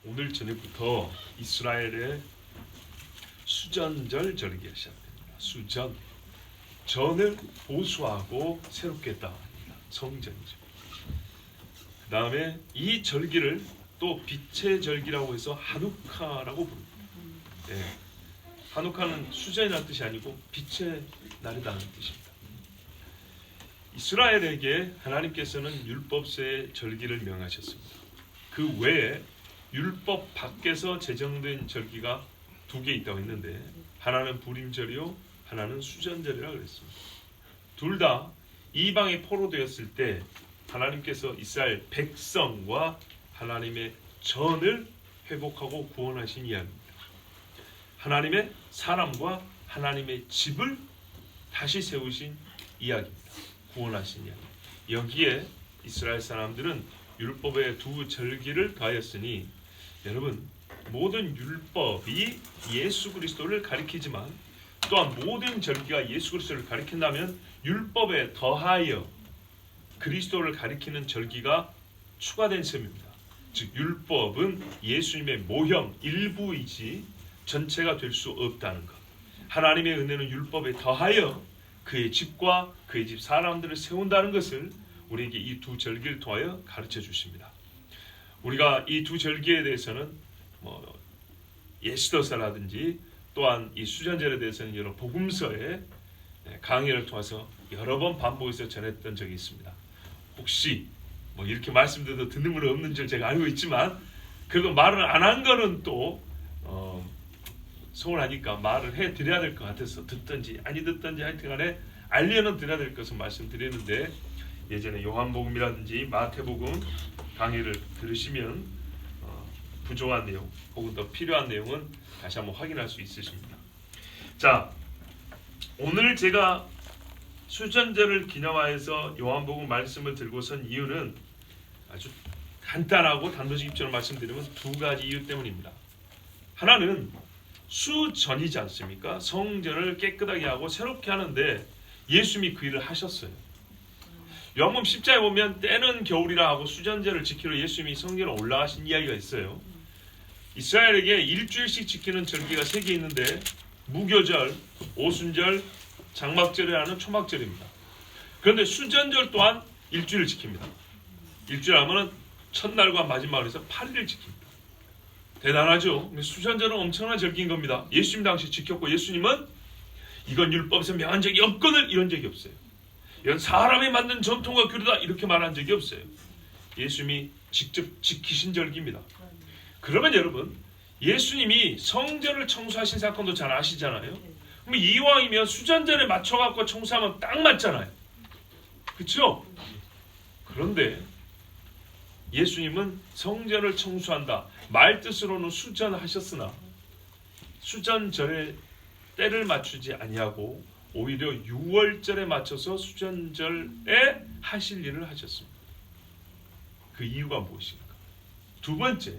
오늘 저녁부터 이스라엘의 수전절 절기가 시작됩니다. 수전, 전을 보수하고 새롭게 했다. 성전이죠. 그 다음에 이 절기를 또 빛의 절기라고 해서 하누카라고 부릅니다. 네. 하누카는 수전이라는 뜻이 아니고 빛의 날이라는 뜻입니다. 이스라엘에게 하나님께서는 율법서의 절기를 명하셨습니다. 그 외에 율법 밖에서 제정된 절기가 두 개 있다고 했는데 하나는 불임절이요 하나는 수전절이라고 그랬습니다. 둘 다 이방에 포로되었을 때 하나님께서 이스라엘 백성과 하나님의 전을 회복하고 구원하신 이야기입니다. 하나님의 사람과 하나님의 집을 다시 세우신 이야기입니다. 구원하신 이야기. 여기에 이스라엘 사람들은 율법의 두 절기를 더하였으니 여러분 모든 율법이 예수 그리스도를 가리키지만 또한 모든 절기가 예수 그리스도를 가리킨다면 율법에 더하여 그리스도를 가리키는 절기가 추가된 셈입니다. 즉 율법은 예수님의 모형 일부이지 전체가 될 수 없다는 것. 하나님의 은혜는 율법에 더하여 그의 집과 그의 집 사람들을 세운다는 것을 우리에게 이 두 절기를 통하여 가르쳐 주십니다. 우리가 이 두 절기에 대해서는 예시도서라든지 또한 이 수전절에 대해서는 여러 복음서의 강의를 통해서 여러 번 반복해서 전했던 적이 있습니다. 혹시 이렇게 말씀드려도 듣는 분은 없는 줄 제가 알고 있지만 그래도 말을 안 한 거는 또 서운하니까 말을 해드려야 될 것 같아서 듣든지 아니 듣든지 하여튼간에 알려는 드려야 될 것을 말씀드리는데 예전에 요한복음이라든지 마태복음 강의를 들으시면 부족한 내용 혹은 더 필요한 내용은 다시 한번 확인할 수 있으십니다. 자, 오늘 제가 수전절을 기념하여서 요한복음 말씀을 들고 선 이유는 아주 간단하고 단도직입적으로 말씀드리면 두 가지 이유 때문입니다. 하나는 수전이지 않습니까? 성전을 깨끗하게 하고 새롭게 하는데 예수님이 그 일을 하셨어요. 요한복음 10장에 보면 때는 겨울이라 하고 수전절을 지키러 예수님이 성전에 올라가신 이야기가 있어요. 이스라엘에게 일주일씩 지키는 절기가 3개 있는데 무교절, 오순절, 장막절이라는 초막절입니다. 그런데 수전절 또한 일주일을 지킵니다. 일주일 하면 첫날과 마지막을 해서 8일을 지킵니다. 대단하죠? 수전절은 엄청난 절기인 겁니다. 예수님 당시 지켰고 예수님은 이건 율법에서 명한 적이 없거늘 이런 적이 없어요. 이건 사람이 만든 전통과 규례다 이렇게 말한 적이 없어요. 예수님이 직접 지키신 절기입니다. 그러면 여러분 예수님이 성전을 청소하신 사건도 잘 아시잖아요. 그럼 이왕이면 수전절에 맞춰갖고 청소하면 딱 맞잖아요. 그렇죠? 그런데 예수님은 성전을 청소한다. 말뜻으로는 수전하셨으나 수전절에 때를 맞추지 아니하고 오히려 6월절에 맞춰서 수전절에 하실 일을 하셨습니다. 그 이유가 무엇입니까? 두 번째,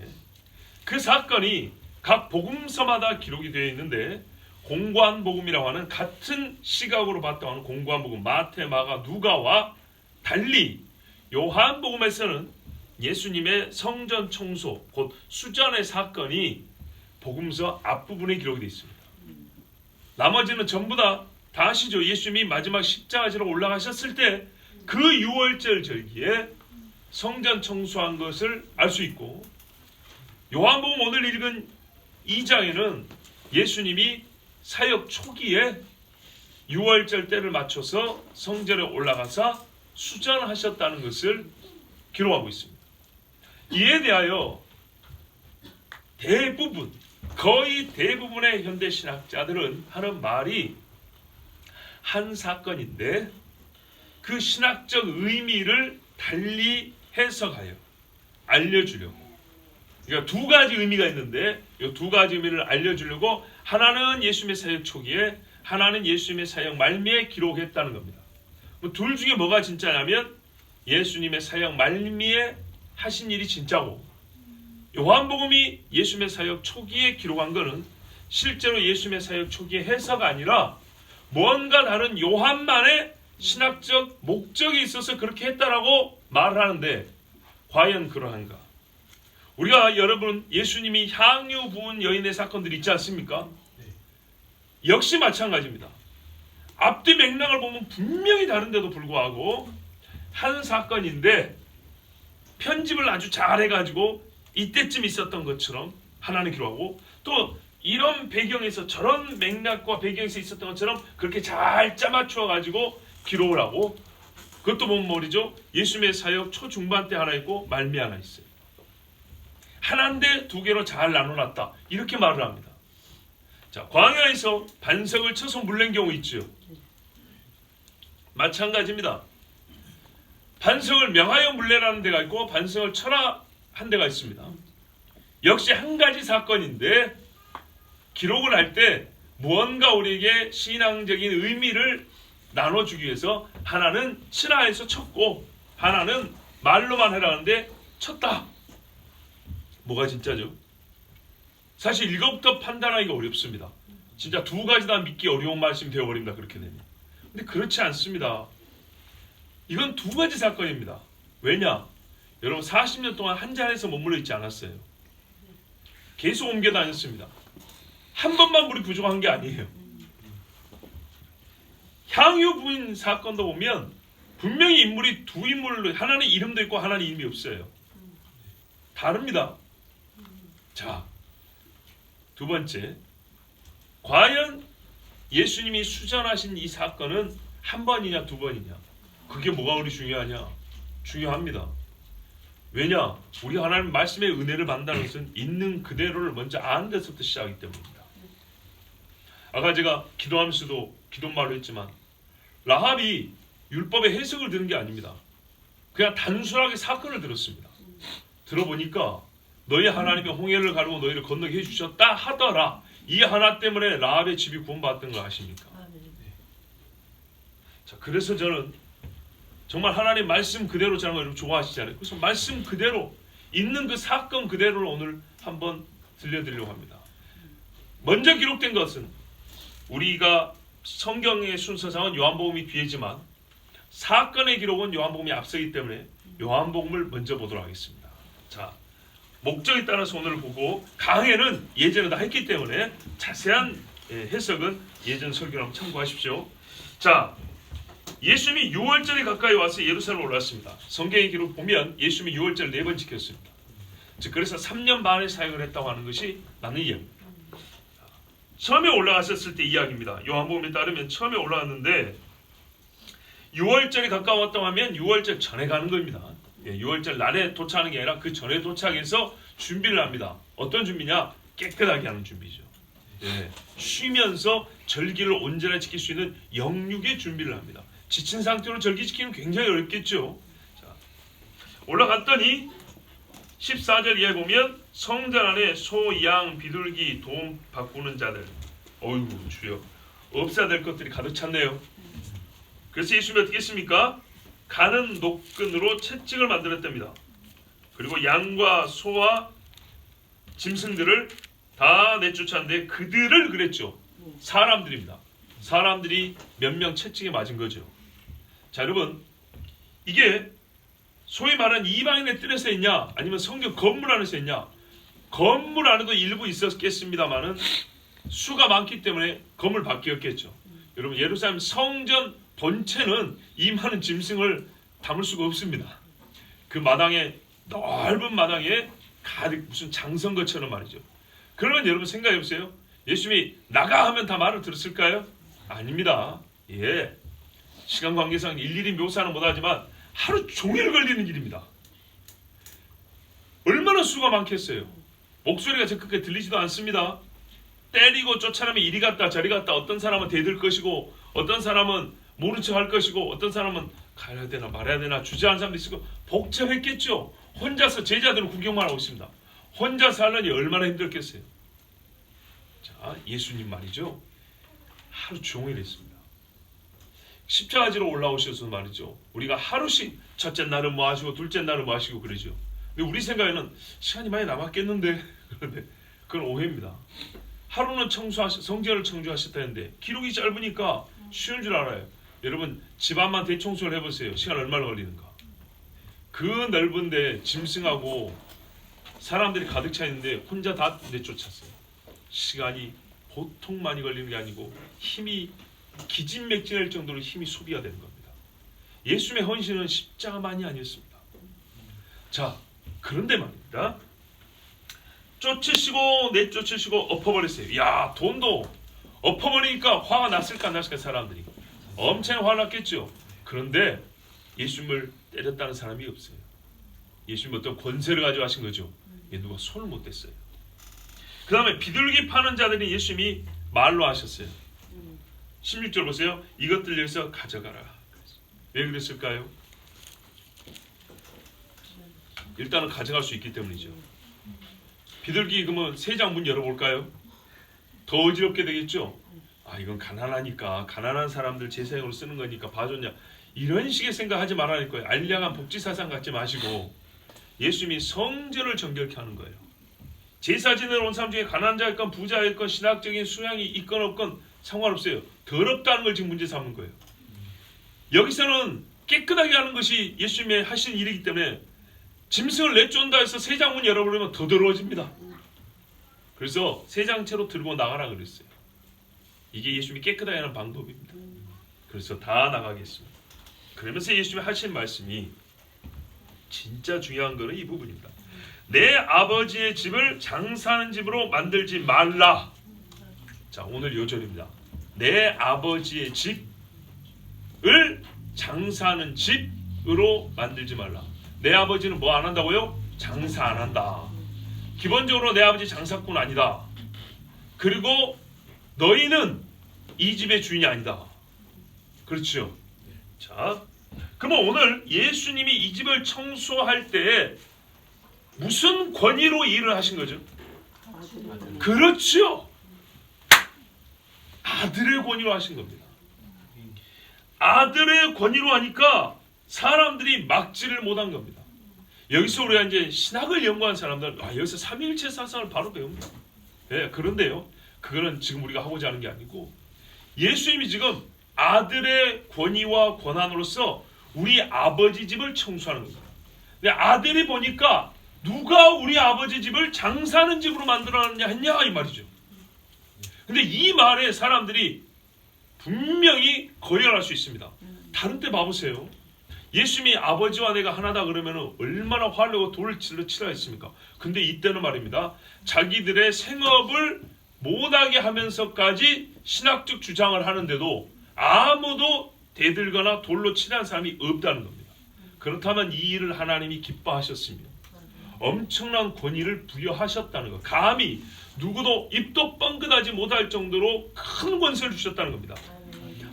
그 사건이 각 복음서마다 기록이 되어 있는데 공관복음이라고 하는 같은 시각으로 봤다고 하는 공관복음 마태, 마가, 누가와 달리 요한복음에서는 예수님의 성전 청소 곧 수전의 사건이 복음서 앞부분에 기록이 되어 있습니다. 나머지는 전부 다 아시죠? 예수님이 마지막 십자가지로 올라가셨을 때 그 6월절 절기에 성전 청소한 것을 알 수 있고 요한복음 오늘 읽은 2장에는 예수님이 사역 초기에 6월절 때를 맞춰서 성전에 올라가서 수전하셨다는 것을 기록하고 있습니다. 이에 대하여 거의 대부분의 현대 신학자들은 하는 말이 한 사건인데 그 신학적 의미를 달리 해석하여 알려주려고. 그러니까 두 가지 의미가 있는데 이 두 가지 의미를 알려주려고 하나는 예수님의 사역 초기에 하나는 예수님의 사역 말미에 기록했다는 겁니다. 둘 중에 뭐가 진짜냐면 예수님의 사역 말미에 하신 일이 진짜고 요한복음이 예수님의 사역 초기에 기록한 것은 실제로 예수님의 사역 초기의 해석 아니라 뭔가 다른 요한만의 신학적 목적이 있어서 그렇게 했다라고 말을 하는데 과연 그러한가? 우리가 여러분 예수님이 향유 부은 여인의 사건들이 있지 않습니까? 역시 마찬가지입니다. 앞뒤 맥락을 보면 분명히 다른데도 불구하고 한 사건인데 편집을 아주 잘해가지고 이때쯤 있었던 것처럼 하나는 기록하고, 또 이런 배경에서 저런 맥락과 배경에서 있었던 것처럼 그렇게 잘 짜맞춰 가지고 기록을 하고, 그것도 보면 말이죠, 예수님의 사역 초중반 때 하나 있고 말미 하나 있어요. 하나인데 두 개로 잘 나눠놨다, 이렇게 말을 합니다. 자, 광야에서 반석을 쳐서 물낸 경우 있죠. 마찬가지입니다. 반석을 명하여 물레라는 데가 있고 반석을 쳐라 한 데가 있습니다. 역시 한 가지 사건인데 기록을 할 때 무언가 우리에게 신앙적인 의미를 나눠주기 위해서 하나는 치라 해서 쳤고 하나는 말로만 해라는데 쳤다. 뭐가 진짜죠? 사실 이것부터 판단하기가 어렵습니다. 진짜 두 가지 다 믿기 어려운 말씀이 되어버립니다. 그렇게 되면. 근데 그렇지 않습니다. 이건 두 가지 사건입니다. 왜냐? 여러분 40년 동안 한 자리에서 머물러 있지 않았어요. 계속 옮겨 다녔습니다. 한 번만 물이 부족한 게 아니에요. 향유 부인 사건도 보면 분명히 인물이 두 인물로, 하나는 이름도 있고 하나는 이름이 없어요. 다릅니다. 자, 두 번째, 과연 예수님이 수전하신 이 사건은 한 번이냐 두 번이냐, 그게 뭐가 우리 중요하냐? 중요합니다. 왜냐? 우리 하나님 말씀의 은혜를 받는다는 것은 있는 그대로를 먼저 아는 데서부터 시작하기 때문입니다. 아까 제가 기도하면서도 기도말로 했지만 라합이 율법의 해석을 들은 게 아닙니다. 그냥 단순하게 사건을 들었습니다. 들어보니까 너희 하나님이 홍해를 가르고 너희를 건너게 해주셨다 하더라. 이 하나 때문에 라합의 집이 구원받았던 거 아십니까? 자, 그래서 저는 정말 하나님 말씀 그대로 자는 거 여러분 좋아하시잖아요. 그래서 말씀 그대로 있는 그 사건 그대로를 오늘 한번 들려드리려고 합니다. 먼저 기록된 것은, 우리가 성경의 순서상은 요한복음이 뒤에지만 사건의 기록은 요한복음이 앞서기 때문에 요한복음을 먼저 보도록 하겠습니다. 자, 목적에 따라서 오늘 보고 강해는 예전에 다 했기 때문에 자세한 해석은 예전 설교를 한번 참고하십시오. 자, 예수님이 6월절에 가까이 와서 예루살렘 올랐습니다. 성경의 기록 보면 예수님이 6월절 4번 지켰습니다. 즉 그래서 3년 반의 사역을 했다고 하는 것이 나는 이야기입니다. 처음에 올라갔었을 때 이야기입니다. 요한복음에 따르면 처음에 올라왔는데 6월절에 가까웠다고 하면 6월절 전에 가는 겁니다. 6월절 날에 도착하는 게 아니라 그 전에 도착해서 준비를 합니다. 어떤 준비냐? 깨끗하게 하는 준비죠. 쉬면서 절기를 온전히 지킬 수 있는 영육의 준비를 합니다. 지친 상태로 절기 지키는 굉장히 어렵겠죠. 자, 올라갔더니 14절 이하에 보면 성전 안에 소, 양, 비둘기, 돈 바꾸는 자들, 어이구 주여, 없어야 될 것들이 가득 찼네요. 그래서 예수님이 어떻게 했습니까? 가는 노끈으로 채찍을 만들었답니다. 그리고 양과 소와 짐승들을 다 내쫓았는데 그들을 그랬죠. 사람들입니다. 사람들이 몇 명 채찍에 맞은 거죠. 자, 여러분, 이게 소위 말하는 이방인의 뜰에서 했냐 아니면 성경 건물 안에서 했냐? 건물 안에도 일부 있었겠습니다만은 수가 많기 때문에 건물 밖이었겠죠. 여러분, 예루살렘 성전 본체는 이 많은 짐승을 담을 수가 없습니다. 그 마당에, 넓은 마당에 가득 무슨 장성거처럼 말이죠. 그러면 여러분 생각해 보세요. 예수님이 나가 하면 다 말을 들었을까요? 아닙니다. 시간 관계상 일일이 묘사는 못하지만 하루 종일 걸리는 길입니다. 얼마나 수가 많겠어요. 목소리가 저 끝까지 들리지도 않습니다. 때리고 쫓아내면 이리 갔다 저리 갔다, 어떤 사람은 대들 것이고 어떤 사람은 모른 척 할 것이고 어떤 사람은 가야 되나 말아야 되나 주저하는 사람도 있고 복잡했겠죠. 혼자서 제자들은 구경만 하고 있습니다. 혼자서 하려니 얼마나 힘들겠어요. 자, 예수님 말이죠. 하루 종일 했습니다. 십자가지로 올라오셔서 말이죠. 우리가 하루씩 첫째 날은 뭐 하시고 둘째 날은 뭐 하시고 그러죠. 근데 우리 생각에는 시간이 많이 남았겠는데 그런데 그건 오해입니다. 하루는 성전을 청소하셨다는데 기록이 짧으니까 쉬운 줄 알아요. 여러분 집안만 대청소를 해보세요. 시간 얼마나 걸리는가. 그 넓은데 짐승하고 사람들이 가득 차 있는데 혼자 다 내쫓았어요. 시간이 보통 많이 걸리는 게 아니고 힘이 기진맥진할 정도로 힘이 소비가 되는 겁니다. 예수님의 헌신은 십자가만이 아니었습니다. 자, 그런데 말입니다. 쫓으시고 내쫓으시고 엎어버렸어요. 야, 돈도 엎어버리니까 화가 났을까 안 났을까 사람들이. 엄청 화났겠죠. 그런데 예수님을 때렸다는 사람이 없어요. 예수님 어떤 권세를 가지고 하신 거죠. 누가 손을 못 댔어요. 그 다음에 비둘기 파는 자들이 예수님이 말로 하셨어요. 16절 보세요. 이것들 여기서 가져가라. 왜 그랬을까요? 일단은 가져갈 수 있기 때문이죠. 비둘기 그러면 세장 문 열어볼까요? 더 어지럽게 되겠죠. 아, 이건 가난하니까 가난한 사람들 제사용으로 쓰는 거니까 봐줬냐, 이런 식의 생각하지 말아야 할 거예요. 알량한 복지사상 갖지 마시고 예수님이 성전을 정결케 하는 거예요. 제사 지내러 온 사람 중에 가난한 자였건 부자였건 신학적인 수양이 있건 없건 상관없어요. 더럽다는 걸 지금 문제 삼는 거예요. 여기서는 깨끗하게 하는 것이 예수님의 하신 일이기 때문에 짐승을 내쫓는다 해서 세장문 열어버리면 더 더러워집니다. 그래서 세장채로 들고 나가라 그랬어요. 이게 예수님이 깨끗하게 하는 방법입니다. 그래서 다 나가겠습니다. 그러면서 예수님이 하신 말씀이 진짜 중요한 거는 이 부분입니다. 내 아버지의 집을 장사하는 집으로 만들지 말라. 자, 오늘 요절입니다. 내 아버지의 집을 장사하는 집으로 만들지 말라. 내 아버지는 뭐 안 한다고요? 장사 안 한다. 기본적으로 내 아버지 장사꾼 아니다. 그리고 너희는 이 집의 주인이 아니다. 그렇죠? 자, 그러면 오늘 예수님이 이 집을 청소할 때 무슨 권위로 일을 하신 거죠? 그렇죠. 아들의 권위로 하신 겁니다. 아들의 권위로 하니까 사람들이 막지를 못한 겁니다. 여기서 우리가 이제 신학을 연구한 사람들, 여기서 삼위일체 사상을 바로 배웁니다. 네, 그런데요, 그거는 지금 우리가 하고자 하는 게 아니고 예수님이 지금 아들의 권위와 권한으로서 우리 아버지 집을 청소하는 겁니다. 근데 아들이 보니까 누가 우리 아버지 집을 장사하는 집으로 만들어놨냐 했냐 이 말이죠. 근데 이 말에 사람들이 분명히 거절할 수 있습니다. 다른 때 봐보세요. 예수님이 아버지와 내가 하나다 그러면 얼마나 화내고 돌을 질러 치라 했습니까? 근데 이때는 말입니다. 자기들의 생업을 못하게 하면서까지 신학적 주장을 하는데도 아무도 대들거나 돌로 치는 사람이 없다는 겁니다. 그렇다면 이 일을 하나님이 기뻐하셨습니다. 엄청난 권위를 부여하셨다는 것. 감히 누구도 입도 뻥끗하지 못할 정도로 큰 권세를 주셨다는 겁니다.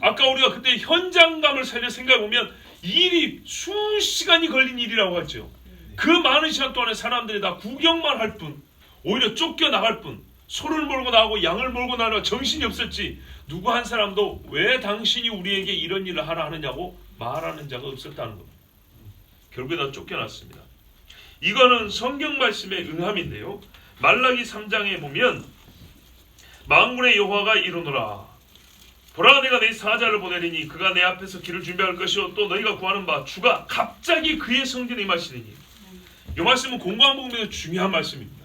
아까 우리가 그때 현장감을 살려 생각해보면 일이 수시간이 걸린 일이라고 했죠. 그 많은 시간 동안에 사람들이 다 구경만 할 뿐, 오히려 쫓겨나갈 뿐, 소를 몰고 나가고 양을 몰고 나가 정신이 없었지 누구 한 사람도 왜 당신이 우리에게 이런 일을 하라 하느냐고 말하는 자가 없었다는 겁니다. 결국에 다 쫓겨났습니다. 이거는 성경 말씀의 응함인데요. 말라기 3장에 보면 만군의 여호와가 이르노라. 보라, 내가 내 사자를 보내리니 그가 내 앞에서 길을 준비할 것이요 또 너희가 구하는 바 주가 갑자기 그의 성전에 임하시리니. 이 말씀은 공고한 부분에서 중요한 말씀입니다.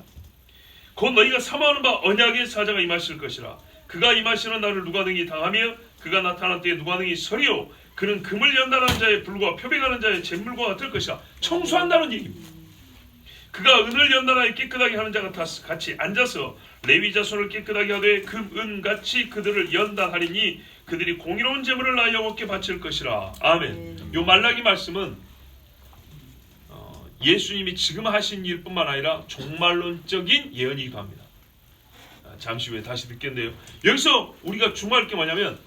곧 너희가 사모하는 바 언약의 사자가 임하실 것이라. 그가 임하시는 날을 누가 능히 당하며 그가 나타난 때에 누가 능히 서리요. 그는 금을 연단하는 자의 불과 표백하는 자의 잿물과 같을 것이라. 청소한다는 얘기입니다. 그가 은을 연단하여 깨끗하게 하는 자가 같이 앉아서 레위 자손을 깨끗하게 하되 금, 은 같이 그들을 연단하리니 그들이 공의로운 제물을 나 여호와께 바칠 것이라. 아멘. 요 말라기 말씀은 예수님이 지금 하신 일뿐만 아니라 종말론적인 예언이기도 합니다. 잠시 후에 다시 듣겠네요. 여기서 우리가 주목할 게 뭐냐면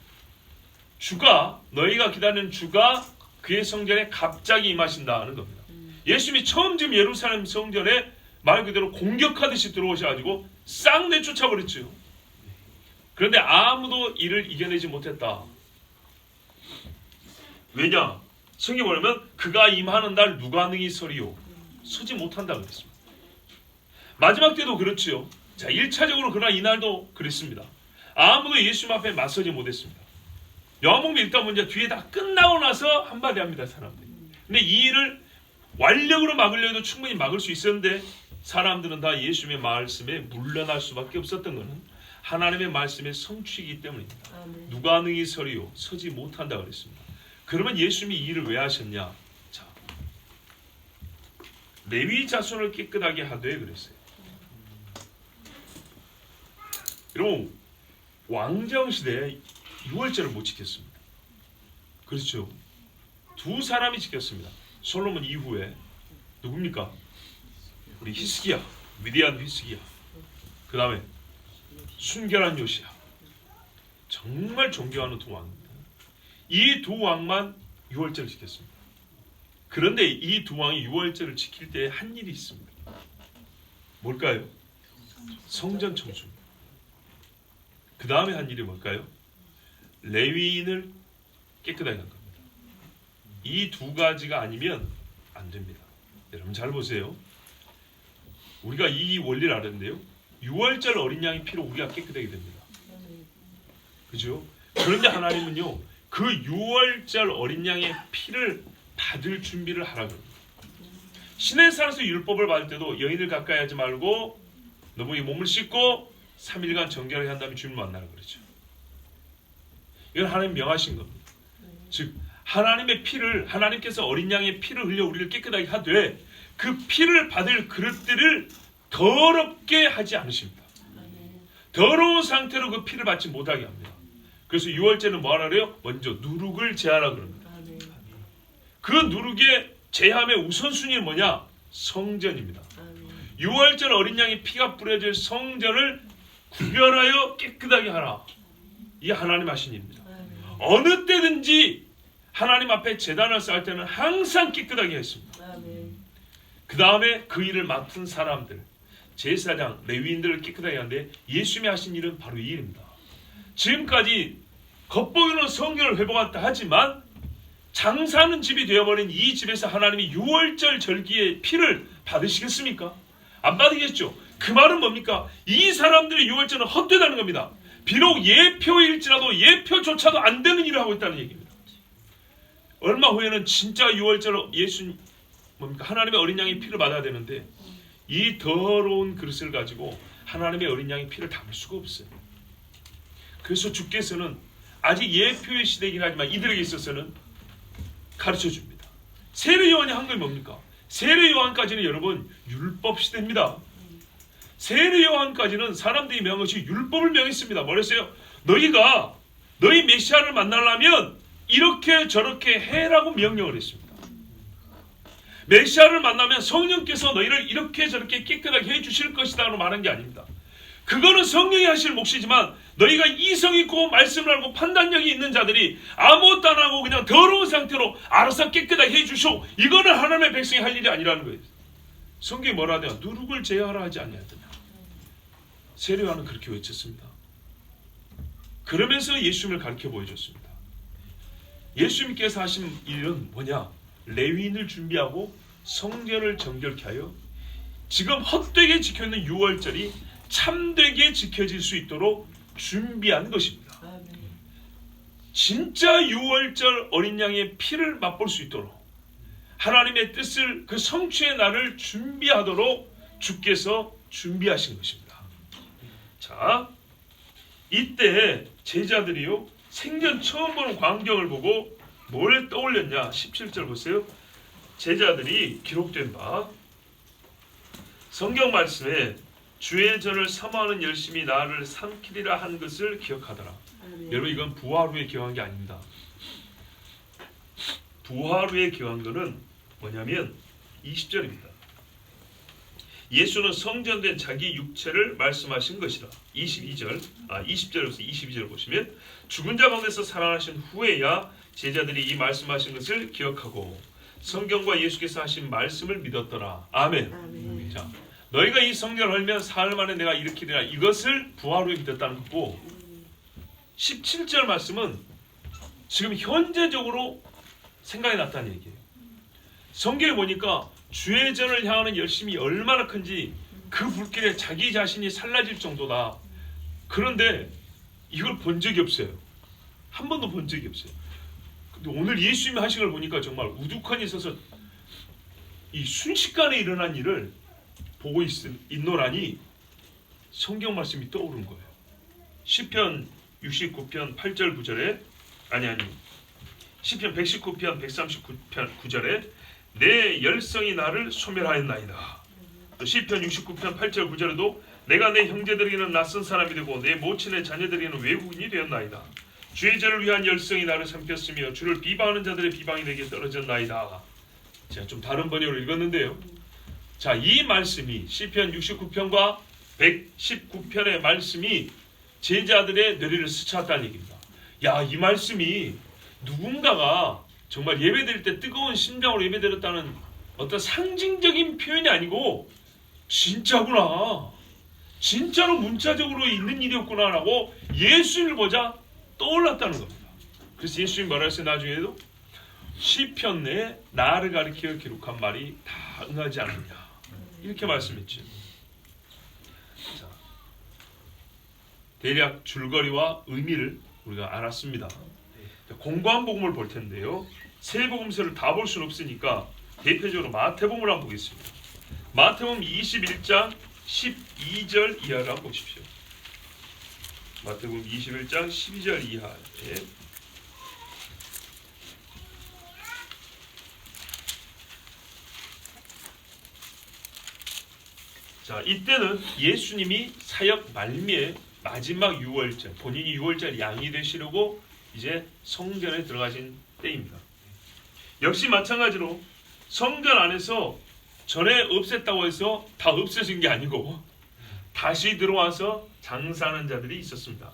주가, 너희가 기다리는 주가 그의 성전에 갑자기 임하신다는 겁니다. 예수님이 처음 지금 예루살렘 성전에 말 그대로 공격하듯이 들어오셔가지고 싹 내쫓아버렸죠. 그런데 아무도 이를 이겨내지 못했다. 왜냐? 성경에 보면 그가 임하는 날 누가 능히 서리요? 서지 못한다 그랬습니다. 마지막 때도 그렇지요. 자, 1차적으로 그러나 이날도 그랬습니다. 아무도 예수님 앞에 맞서지 못했습니다. 요한복음 읽다 보면 뒤에 다 끝나고 나서 한마디 합니다, 사람들이. 근데 이 일을 완력으로 막으려 해도 충분히 막을 수 있었는데 사람들은 다 예수님의 말씀에 물러날 수밖에 없었던 것은 하나님의 말씀의 성취이기 때문입니다. 아멘. 누가 능히 서리요 서지 못한다 그랬습니다. 그러면 예수님이 이 일을 왜 하셨냐? 자, 레위 자손을 깨끗하게 하되 그랬어요. 여러분, 왕정 시대에 유월절을 못 지켰습니다. 그렇죠? 두 사람이 지켰습니다. 솔로몬 이후에 누굽니까? 우리 히스기야, 위대한 히스기야. 그 다음에 순결한 요시야. 정말 존경하는 두 왕입니다. 이 두 왕만 유월절을 지켰습니다. 그런데 이 두 왕이 유월절을 지킬 때 한 일이 있습니다. 뭘까요? 성전 청소입니다. 그 다음에 한 일이 뭘까요? 레위인을 깨끗하게 한 겁니다. 이 두 가지가 아니면 안 됩니다. 여러분 잘 보세요. 우리가 이 원리를 알았는데요. 유월절 어린 양의 피로 우리가 깨끗하게 됩니다. 그죠? 그런데 하나님은요, 그 유월절 어린 양의 피를 받을 준비를 하라고 합니다. 시내산에서 율법을 받을 때도 여인을 가까이 하지 말고 너무 이 몸을 씻고 3일간 정결하게 한 다음에 주님을 만나라 그러죠. 이건 하나님 명하신 겁니다. 즉 하나님의 피를, 하나님께서 어린 양의 피를 흘려 우리를 깨끗하게 하되 그 피를 받을 그릇들을 더럽게 하지 않으십니다. 더러운 상태로 그 피를 받지 못하게 합니다. 그래서 유월절은 뭐 하라 그래요? 먼저 누룩을 제하라 그럽니다. 그 누룩의 제함의 우선순위는 뭐냐? 성전입니다. 유월절 어린 양의 피가 뿌려질 성전을 구별하여 깨끗하게 하라. 이게 하나님 하신 일입니다. 어느 때든지 하나님 앞에 제단을 쌓을 때는 항상 깨끗하게 했습니다. 그 다음에 그 일을 맡은 사람들, 제사장, 레위인들을 깨끗하게 하는데 예수님이 하신 일은 바로 이 일입니다. 지금까지 겉보기로는 성전을 회복했다 하지만 장사하는 집이 되어버린 이 집에서 하나님이 유월절 절기의 피를 받으시겠습니까? 안 받으겠죠. 그 말은 뭡니까? 이 사람들의 유월절은 헛되다는 겁니다. 비록 예표일지라도 예표조차도 안 되는 일을 하고 있다는 얘기입니다. 얼마 후에는 진짜 유월절 예수님 뭡니까? 하나님의 어린 양의 피를 받아야 되는데 이 더러운 그릇을 가지고 하나님의 어린 양의 피를 담을 수가 없어요. 그래서 주께서는 아직 예표의 시대이긴 하지만 이들에게 있어서는 가르쳐 줍니다. 세례 요한이 한 게 뭡니까? 세례 요한까지는 여러분 율법 시대입니다. 세례 요한까지는 사람들이 명한 것이 율법을 명했습니다. 뭐랬어요? 너희가 너희 메시아를 만나려면 이렇게 저렇게 해라고 명령을 했습니다. 메시아를 만나면 성령께서 너희를 이렇게 저렇게 깨끗하게 해주실 것이다 라고 말한 게 아닙니다. 그거는 성령이 하실 몫이지만 너희가 이성 있고 말씀을 알고 판단력이 있는 자들이 아무것도 안 하고 그냥 더러운 상태로 알아서 깨끗하게 해주쇼. 이거는 하나님의 백성이 할 일이 아니라는 거예요. 성경이 뭐라 하냐? 누룩을 제하라 하지 않냐더냐. 세례요한은 그렇게 외쳤습니다. 그러면서 예수님을 가르쳐 보여줬습니다. 예수님께서 하신 일은 뭐냐? 레위인을 준비하고 성전을 정결케 하여 지금 헛되게 지켜있는 유월절이 참되게 지켜질 수 있도록 준비한 것입니다. 진짜 유월절 어린 양의 피를 맛볼 수 있도록 하나님의 뜻을 그 성취의 날을 준비하도록 주께서 준비하신 것입니다. 자, 이때 제자들이요 생전 처음 보는 광경을 보고 뭘 떠올렸냐? 17절 보세요. 제자들이 기록된 바 성경 말씀에 주의 전을 사모하는 열심히 나를 삼키리라 한 것을 기억하더라. 여러분 이건 부활 후에 기억한 게 아닙니다. 부활 후에 기억한 거는 뭐냐면 20절입니다. 예수는 성전된 자기 육체를 말씀하신 것이라. 20절에서 22절 보시면 죽은 자 가운데서 살아나신 후에야 제자들이 이 말씀하신 것을 기억하고 성경과 예수께서 하신 말씀을 믿었더라. 아멘. 아멘. 자, 너희가 이 성경을 헐면 사흘 만에 내가 일으키리라. 이것을 부활 후에 믿었다는 거고 17절 말씀은 지금 현재적으로 생각이 났다는 얘기예요. 성경에 보니까 주의 전을 향하는 열심이 얼마나 큰지 그 불길에 자기 자신이 살라질 정도다. 그런데 이걸 본 적이 없어요. 한 번도 본 적이 없어요. 근데 오늘 예수님이 하신 걸 보니까 정말 우두커니 있어서 이 순식간에 일어난 일을 보고 있노라니 성경 말씀이 떠오른 거예요. 시편 69편 8절 9절에 시편 119편 139편 9절에 내 열성이 나를 소멸하였나이다. 또 시편 69편 8절 9절에도 내가 내 형제들에게는 낯선 사람이 되고 내 모친의 자녀들에게는 외국인이 되었나이다. 주의 죄를 위한 열성이 나를 삼켰으며 주를 비방하는 자들의 비방이 내게 떨어졌나이다. 제가 좀 다른 번역으로 읽었는데요. 자, 이 말씀이 시편 69편과 119편의 말씀이 제자들의 뇌리를 스쳤다는 얘기입니다. 야, 이 말씀이 누군가가 정말 예배드릴 때 뜨거운 심장으로 예배드렸다는 어떤 상징적인 표현이 아니고 진짜구나, 진짜로 문자적으로 있는 일이었구나라고 예수님을 보자 떠올랐다는 겁니다. 그래서 예수님이 뭐라 했어요? 나중에도 시편 내에 나를 가리켜 기록한 말이 다 응하지 않느냐 이렇게 말씀했죠. 자, 대략 줄거리와 의미를 우리가 알았습니다. 공고한 복음을 볼 텐데요. 세 복음서를 다 볼 수는 없으니까 대표적으로 마태복음을 한번 보겠습니다. 마태복음 21장 12절 이하를 한번 보십시오. 마태복음 21장 12절 이하에 자, 이때는 예수님이 사역 말미에 마지막 유월절, 본인이 유월절 양이 되시려고 이제 성전에 들어가신 때입니다. 역시 마찬가지로 성전 안에서 전에 없앴다고 해서 다 없어진 게 아니고 다시 들어와서 장사하는 자들이 있었습니다.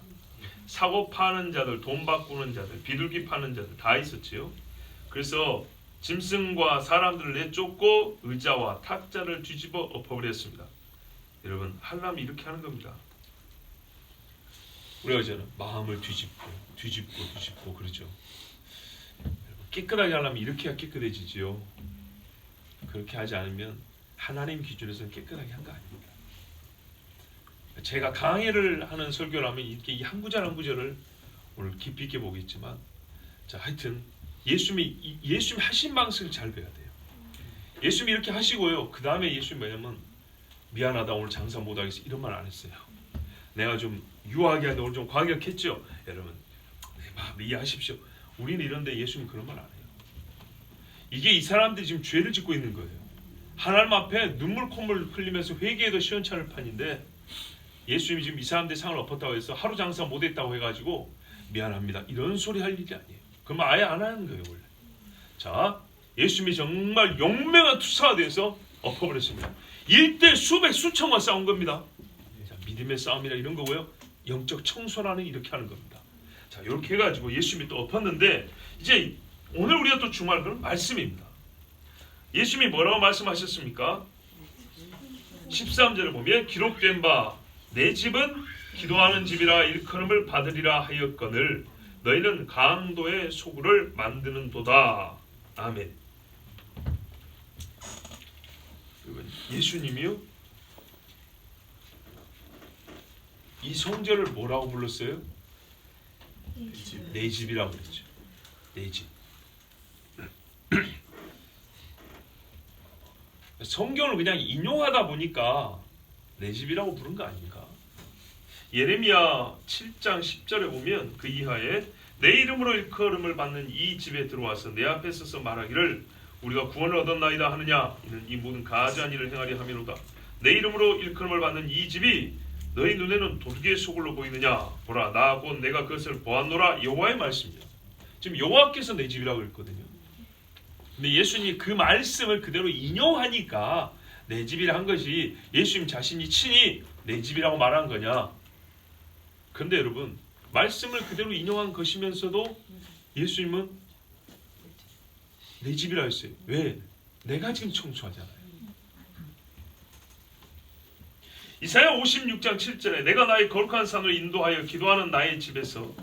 사고 파는 자들, 돈 바꾸는 자들, 비둘기 파는 자들 다 있었지요. 그래서 짐승과 사람들을 내쫓고 의자와 탁자를 뒤집어 엎어버렸습니다. 여러분, 하려면 이렇게 하는 겁니다. 우리가 이제는 마음을 뒤집고 그러죠. 깨끗하게 하려면 이렇게 해야 깨끗해지지요. 그렇게 하지 않으면 하나님 기준에서는 깨끗하게 한 거 아닙니다. 제가 강의를 하는 설교를 하면 이렇게 이 한 구절 한 구절을 오늘 깊이 있게 보겠지만, 자, 하여튼 예수님이 하신 방식을 잘 배워야 돼요. 예수님이 이렇게 하시고요. 그 다음에 예수님이 뭐냐면 미안하다 오늘 장사 못하겠어 이런 말 안 했어요. 내가 좀 유하게 하는데 오늘 좀 과격했죠. 여러분 마음 이해하십시오. 우리는 이런데 예수님 그런 말 안 해요. 이게 이 사람들이 지금 죄를 짓고 있는 거예요. 하나님 앞에 눈물 콧물 흘리면서 회개해도 시원찮을 판인데 예수님이 지금 이 사람들의 상을 엎었다고 해서 하루 장사 못했다고 해가지고 미안합니다 이런 소리 할 일이 아니에요. 그러면 아예 안 하는 거예요 원래. 자, 예수님이 정말 용맹한 투사가 돼서 엎어버렸습니다. 일대 수백 수천만 싸운 겁니다. 자, 믿음의 싸움이라 이런 거고요. 영적 청소라는 이렇게 하는 겁니다. 자, 이렇게 해가지고 예수님이 또 엎었는데 이제 오늘 우리가 또 중요한 건 말씀입니다. 예수님이 뭐라고 말씀하셨습니까? 13절을 보면 기록된 바 내 집은 기도하는 집이라 일컬음을 받으리라 하였거늘 너희는 강도의 소굴을 만드는도다. 아멘. 예수님이요? 이 성전을 뭐라고 불렀어요? 내 집이라고 그랬죠. 내 집. 성경을 그냥 인용하다 보니까 내 집이라고 부른 거 아닌가? 예레미야 7장 10절에 보면 그 이하에 내 이름으로 일컬음을 받는 이 집에 들어와서 내 앞에 서서 말하기를 우리가 구원을 얻었나이다 하느냐 이는 이 모든 가증한 일을 행하려 함이로다. 내 이름으로 일컬음을 받는 이 집이 너희 눈에는 도둑의 소굴로 보이느냐? 보라 나 곧 내가 그것을 보았노라. 여호와의 말씀이다. 지금 여호와께서 내 집이라고 했거든요. 근데 예수님이 그 말씀을 그대로 인용하니까 내 집이라 한 것이 예수님 자신이 친히 내 집이라고 말한 거냐? 그런데 여러분 말씀을 그대로 인용한 것이면서도 예수님은 내 집이라 했어요. 왜? 내가 지금 청소하잖아요. 이사야 56장 7절에 내가 나의 거룩한 산으로 인도하여 기도하는 나의 집에서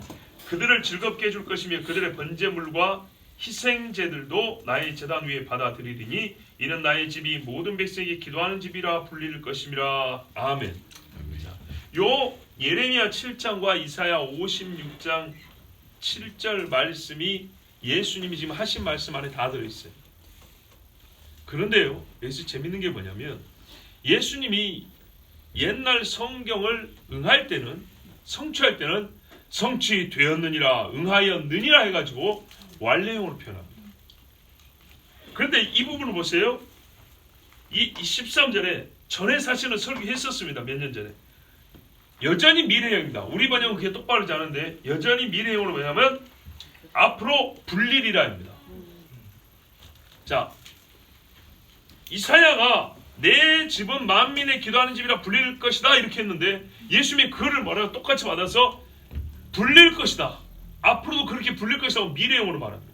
그들을 즐겁게 해줄 것이며 그들의 번제물과 희생제들도 나의 제단 위에 받아들이리니 이는 나의 집이 모든 백성이 기도하는 집이라 불릴 것임이라. 아멘. 요 예레미야 7장과 이사야 56장 7절 말씀이 예수님이 지금 하신 말씀 안에 다 들어있어요. 그런데요, 여기서 재밌는 게 뭐냐면 예수님이 옛날 성경을 응할 때는, 성취할 때는 성취되었느니라, 응하였느니라 해가지고 완료형으로 표현합니다. 그런데 이 부분을 보세요. 이 13절에 전에 사실은 설교했었습니다. 몇 년 전에. 여전히 미래형입니다. 우리 번역은 그게 똑바로 하지 않은데 여전히 미래형으로, 왜냐하면 앞으로 불리리라 합니다. 자, 이사야가 내 집은 만민의 기도하는 집이라 불릴 것이다 이렇게 했는데 예수님이 그를 뭐라고 똑같이 받아서 불릴 것이다, 앞으로도 그렇게 불릴 것이라고 미래형으로 말합니다.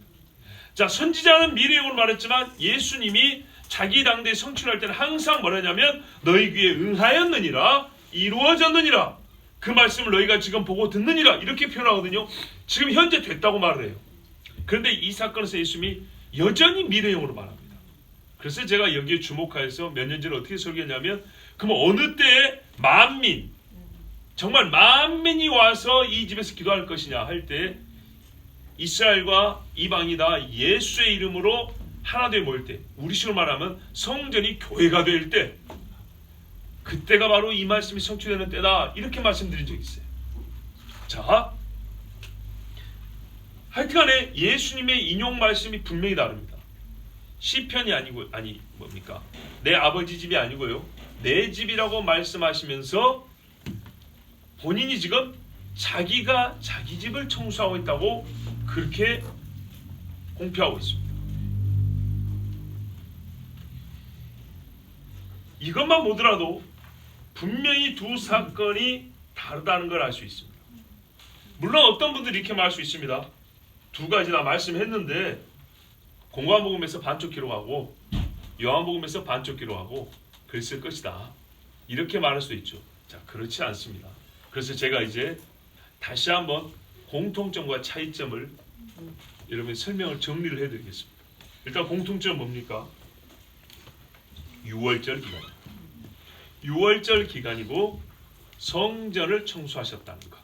자, 선지자는 미래형으로 말했지만 예수님이 자기 당대에 성취할 때는 항상 뭐라냐면 너희 귀에 응하였느니라, 이루어졌느니라, 그 말씀을 너희가 지금 보고 듣느니라 이렇게 표현하거든요. 지금 현재 됐다고 말을 해요. 그런데 이 사건에서 예수님이 여전히 미래형으로 말합니다. 그래서 제가 여기에 주목하여서 몇 년 전에 어떻게 설교했냐면, 그럼 어느 때에 만민, 정말 만민이 와서 이 집에서 기도할 것이냐 할 때 이스라엘과 이방이 다 예수의 이름으로 하나 되어 모일 때, 우리식으로 말하면 성전이 교회가 될 때, 그때가 바로 이 말씀이 성취되는 때다 이렇게 말씀드린 적이 있어요. 자, 하여튼간에 예수님의 인용 말씀이 분명히 다릅니다. 시편이 아니고, 뭡니까? 내 아버지 집이 아니고요, 내 집이라고 말씀하시면서 본인이 지금 자기가 자기 집을 청소하고 있다고 그렇게 공표하고 있습니다. 이것만 보더라도 분명히 두 사건이 다르다는 걸 알 수 있습니다. 물론 어떤 분들이 이렇게 말할 수 있습니다. 두 가지 다 말씀했는데 공관복음에서 반쪽 기록하고 요한복음에서 반쪽 기록하고 그랬을 것이다, 이렇게 말할 수 있죠. 자, 그렇지 않습니다. 그래서 제가 이제 다시 한번 공통점과 차이점을 여러분 설명을 정리를 해드리겠습니다. 일단 공통점은 뭡니까? 6월절 기간. 6월절 기간이고 성전을 청소하셨다는 것.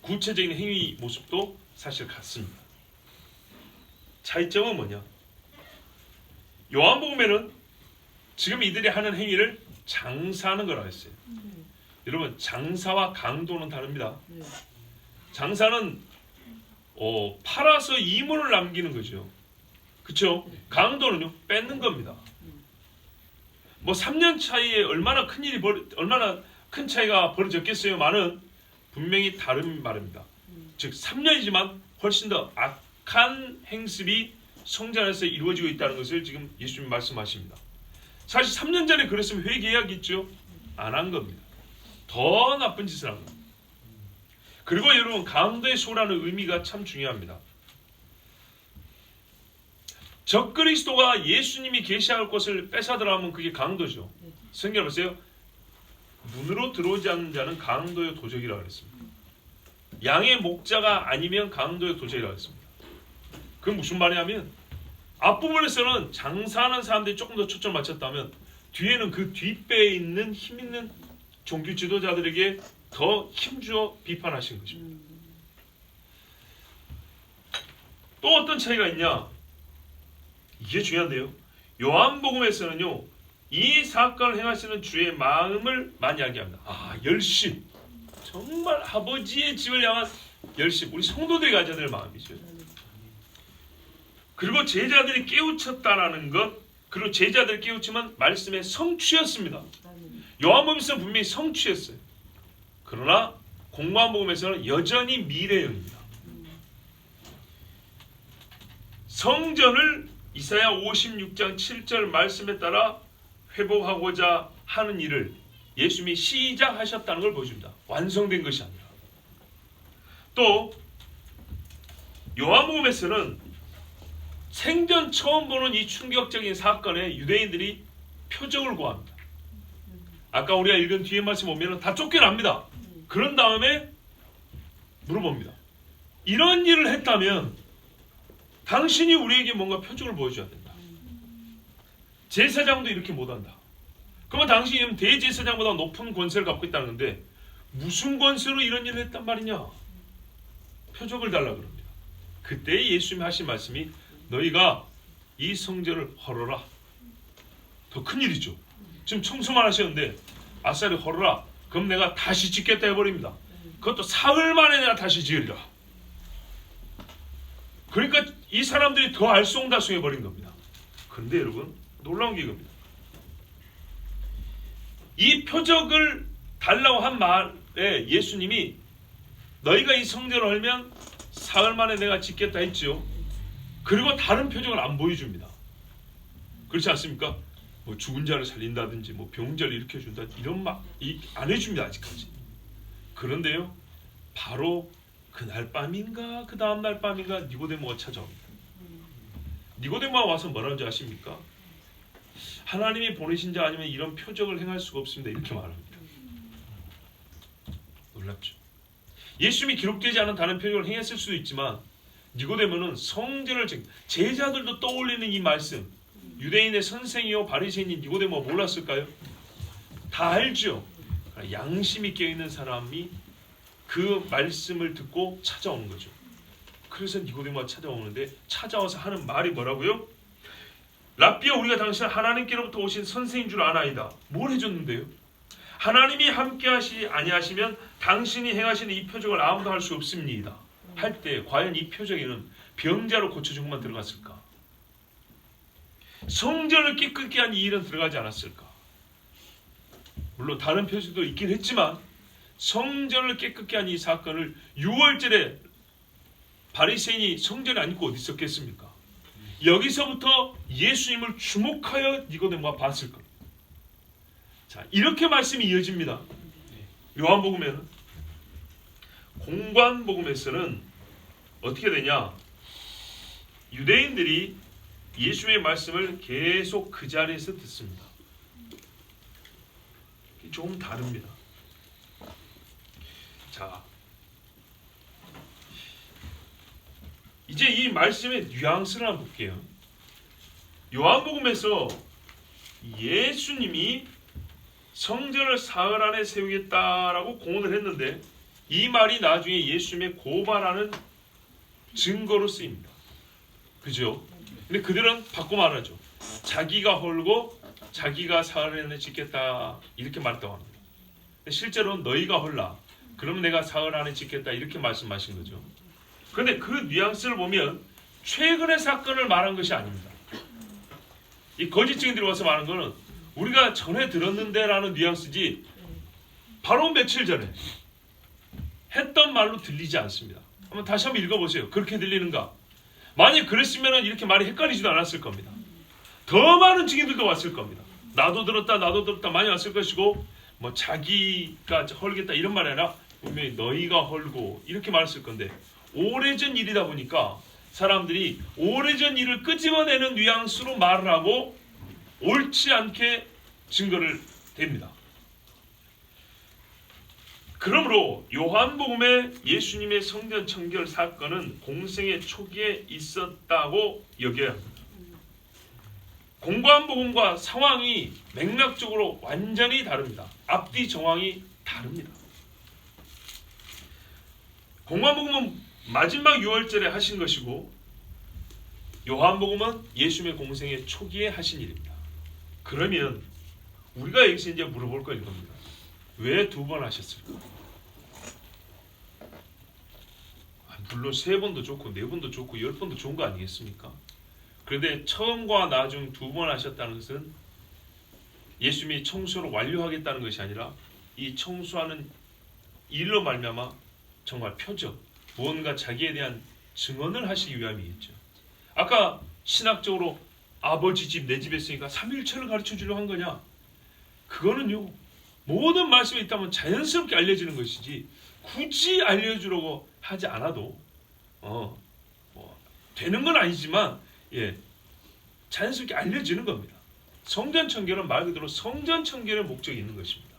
구체적인 행위 모습도 사실 같습니다. 차이점은 뭐냐? 요한복음에는 지금 이들이 하는 행위를 장사하는 거라고 했어요. 여러분, 장사와 강도는 다릅니다. 장사는 팔아서 이물을 남기는 거죠. 그렇죠? 강도는요, 뺏는 겁니다. 뭐 3년 차이에 얼마나 큰 차이가 벌어졌겠어요만은 분명히 다른 말입니다. 즉 3년이지만 훨씬 더 악한 행습이 성전 안에서 이루어지고 있다는 것을 지금 예수님이 말씀하십니다. 사실 3년 전에 그랬으면 회개해야겠죠. 안 한 겁니다. 더 나쁜 짓을 한 겁니다. 그리고 여러분, 강도의 소라는 의미가 참 중요합니다. 적그리스도가 예수님이 계시할 것을 뺏어들어가면 그게 강도죠. 성경 보세요. 문으로 들어오지 않는 자는 강도의 도적이라고 했습니다. 양의 목자가 아니면 강도의 도적이라고 했습니다. 그건 무슨 말이냐면 앞부분에서는 장사하는 사람들이 조금 더 초점을 맞췄다면 뒤에는 그 뒷배에 있는 힘 있는 종교 지도자들에게 더 힘주어 비판하신 것입니다. 또 어떤 차이가 있냐? 이게 중요한데요. 요한복음에서는요, 이 사건을 행하시는 주의 마음을 많이 알게 합니다. 열심, 정말 아버지의 집을 향한 열심, 우리 성도들이 가져야 될 마음이죠. 그리고 제자들이 깨우쳤다라는 것, 그리고 제자들이 깨우치면 말씀의 성취였습니다. 요한복음에서는 분명히 성취했어요. 그러나 공관복음에서는 여전히 미래형입니다. 성전을 이사야 56장 7절 말씀에 따라 회복하고자 하는 일을 예수님이 시작하셨다는 걸 보여줍니다. 완성된 것이 아니라. 또 요한복음에서는 생전 처음 보는 이 충격적인 사건에 유대인들이 표적을 구합니다. 아까 우리가 읽은 뒤에 말씀 보면 다 쫓겨납니다. 그런 다음에 물어봅니다. 이런 일을 했다면 당신이 우리에게 뭔가 표적을 보여줘야 된다. 제사장도 이렇게 못한다. 그러면 당신이 대제사장보다 높은 권세를 갖고 있다는 건데 무슨 권세로 이런 일을 했단 말이냐? 표적을 달라 그럽니다. 그때 예수님이 하신 말씀이 너희가 이 성전을 헐어라. 더 큰 일이죠. 지금 청소만 하셨는데 아싸리 헐어라. 그럼 내가 다시 짓겠다 해버립니다. 그것도 사흘 만에 내가 다시 지으리라. 그러니까 이 사람들이 더 알쏭달쏭해버린 겁니다. 그런데 여러분 놀라운 게 이겁니다. 이 표적을 달라고 한 말에 예수님이 너희가 이 성전을 헐면 사흘 만에 내가 짓겠다 했죠. 그리고 다른 표적을 안 보여줍니다. 그렇지 않습니까? 뭐 죽은 자를 살린다든지 뭐 병자를 일으켜준다 이런 말 안 해줍니다. 아직까지. 그런데요 바로 그날 밤인가 그 다음날 밤인가 니고데모가 찾아옵니다. 니고데모가 와서 뭐라는지 아십니까? 하나님이 보내신 자 아니면 이런 표적을 행할 수가 없습니다. 이렇게 말합니다. 놀랍죠. 예수님이 기록되지 않은 다른 표적을 행했을 수도 있지만 니고데모는 성전을 제자들도 떠올리는 이 말씀, 유대인의 선생이요 바리새인인 니고데모가 몰랐을까요? 다 알죠. 양심이 깨어있는 사람이 그 말씀을 듣고 찾아오는 거죠. 그래서 니고데모가 찾아오는데 찾아와서 하는 말이 뭐라고요? 랍비여 우리가 당신은 하나님께로부터 오신 선생인 줄 아나이다. 뭘 해줬는데요? 하나님이 함께하시 아니하시면 당신이 행하시는 이 표적을 아무도 할 수 없습니다. 할 때 과연 이 표적에는 병자로 고쳐준 것만 들어갔을까? 성전을 깨끗게 한 이 일은 들어가지 않았을까? 물론 다른 표적도 있긴 했지만 성전을 깨끗게 한 이 사건을 6월절에 바리새인이 성전에 안 있고 어디 있었겠습니까? 여기서부터 예수님을 주목하여 니고데모가 봤을 겁니다. 자, 이렇게 말씀이 이어집니다. 요한복음에는 공관복음에서는 어떻게 되냐? 유대인들이 예수의 말씀을 계속 그 자리에서 듣습니다. 조금 다릅니다. 자, 이제 이 말씀의 뉘앙스를 한번 볼게요. 요한복음에서 예수님이 성전을 사흘 안에 세우겠다라고 공언을 했는데 이 말이 나중에 예수님의 고발하는 증거로 쓰입니다. 그죠? 근데 그들은 바꿔 말하죠. 자기가 헐고 자기가 사흘 안에 짓겠다 이렇게 말했다고 합니다. 실제로는 너희가 헐라. 그럼 내가 사흘 안에 짓겠다 이렇게 말씀하신 거죠. 그런데 그 뉘앙스를 보면 최근의 사건을 말한 것이 아닙니다. 이 거짓 증인들이 와서 말한 거는 우리가 전에 들었는데 라는 뉘앙스지 바로 며칠 전에 했던 말로 들리지 않습니다. 한번 다시 한번 읽어보세요. 그렇게 들리는가? 만약 그랬으면 이렇게 말이 헷갈리지도 않았을 겁니다. 더 많은 증인들도 왔을 겁니다. 나도 들었다 많이 왔을 것이고 뭐 자기가 헐겠다 이런 말이 아니라 분명히 너희가 헐고 이렇게 말했을 건데 오래전 일이다 보니까 사람들이 오래전 일을 끄집어내는 뉘앙스로 말을 하고 옳지 않게 증거를 댑니다. 그러므로 요한복음의 예수님의 성전 청결 사건은 공생의 초기에 있었다고 여겨야 합니다. 공관복음과 상황이 맥락적으로 완전히 다릅니다. 앞뒤 정황이 다릅니다. 공관복음은 마지막 6월절에 하신 것이고 요한복음은 예수님의 공생의 초기에 하신 일입니다. 그러면 우리가 여기서 이제 물어볼 건 이겁니다. 왜 2번 하셨을까? 물론 3번도 좋고 4번도 좋고 10번도 좋은 거 아니겠습니까? 그런데 처음과 나중 2번 하셨다는 것은 예수님이 청소를 완료하겠다는 것이 아니라 이 청소하는 일로 말미암아 정말 표적, 무언가 자기에 대한 증언을 하시기 위함이겠죠. 아까 신학적으로 아버지 집, 내 집에 있으니까 3일체를 가르쳐 주려고 한 거냐? 그거는요. 모든 말씀이 있다면 자연스럽게 알려지는 것이지 굳이 알려주려고 하지 않아도 되는 건 아니지만 자연스럽게 알려지는 겁니다. 성전 청결은 말 그대로 성전 청결의 목적이 있는 것입니다.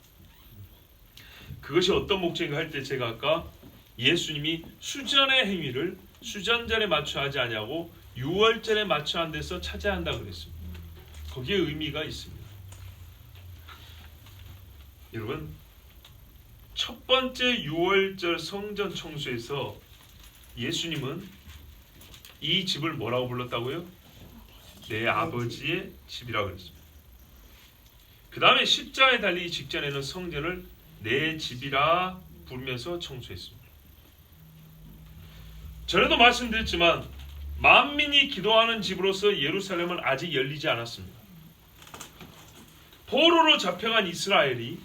그것이 어떤 목적인가 할 때 제가 아까 예수님이 수전의 행위를 수전절에 맞춰 하지 아니하고 6월절에 맞춰 한 데서 찾아야 한다 그랬습니다. 거기에 의미가 있습니다. 여러분, 첫 번째 6월절 성전 청소에서 예수님은 이 집을 뭐라고 불렀다고요? 내 아버지의 집이라고 그랬습니다. 그 다음에 십자가에 달리기 직전에는 성전을 내 집이라 부르면서 청소했습니다. 전에도 말씀드렸지만 만민이 기도하는 집으로서 예루살렘은 아직 열리지 않았습니다. 포로로 잡혀간 이스라엘이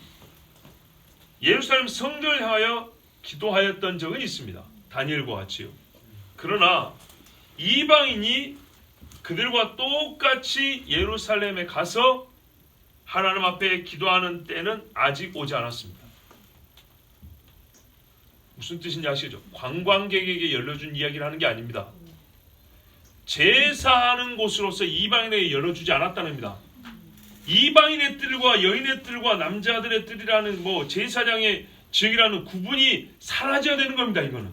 예루살렘 성전을 향하여 기도하였던 적은 있습니다. 다니엘과 같이요. 그러나 이방인이 그들과 똑같이 예루살렘에 가서 하나님 앞에 기도하는 때는 아직 오지 않았습니다. 무슨 뜻인지 아시죠? 관광객에게 열려준 이야기를 하는 게 아닙니다. 제사하는 곳으로서 이방인에게 열어주지 않았다는 겁니다. 이방인의 뜰과 여인의 뜰과 남자들의 뜰이라는 제사장의 지역이라는 구분이 사라져야 되는 겁니다. 이거는.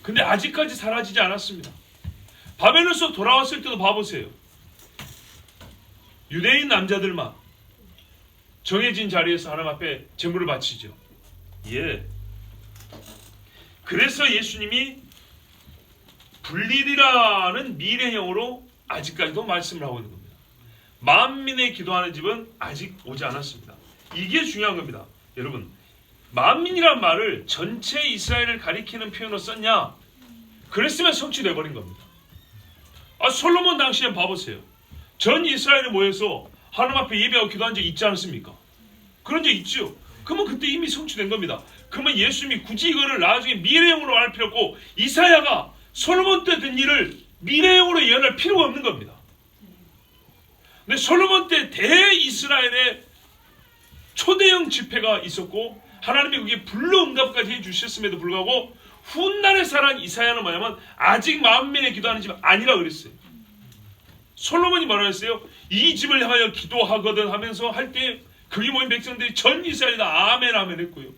근데 아직까지 사라지지 않았습니다. 바벨론에서 돌아왔을 때도 봐보세요. 유대인 남자들만 정해진 자리에서 하나님 앞에 제물을 바치죠. 예. 그래서 예수님이 불리리라는 미래형으로 아직까지도 말씀을 하고 있는 겁니다. 만민의 기도하는 집은 아직 오지 않았습니다. 이게 중요한 겁니다. 여러분, 만민이란 말을 전체 이스라엘을 가리키는 표현으로 썼냐? 그랬으면 성취되어 버린 겁니다. 솔로몬 당시에 봐보세요. 전 이스라엘이 모여서 하나님 앞에 예배하고 기도한 적 있지 않습니까? 그런 적 있죠. 그러면 그때 이미 성취된 겁니다. 그러면 예수님이 굳이 이거를 나중에 미래형으로 할 필요 없고 이사야가 솔로몬 때 된 일을 미래형으로 예언할 필요가 없는 겁니다. 근데 솔로몬 때 대이스라엘의 초대형 집회가 있었고 하나님이 그게 불로응답까지 해주셨음에도 불구하고 훗날에 살아난 이사야는 뭐냐면 아직 만민의 기도하는 집 아니라 그랬어요. 솔로몬이 뭐라 했어요? 이 집을 향하여 기도하거든 하면서 할 때 거기 모인 백성들이 전 이스라엘이 다 아멘 아멘 했고요.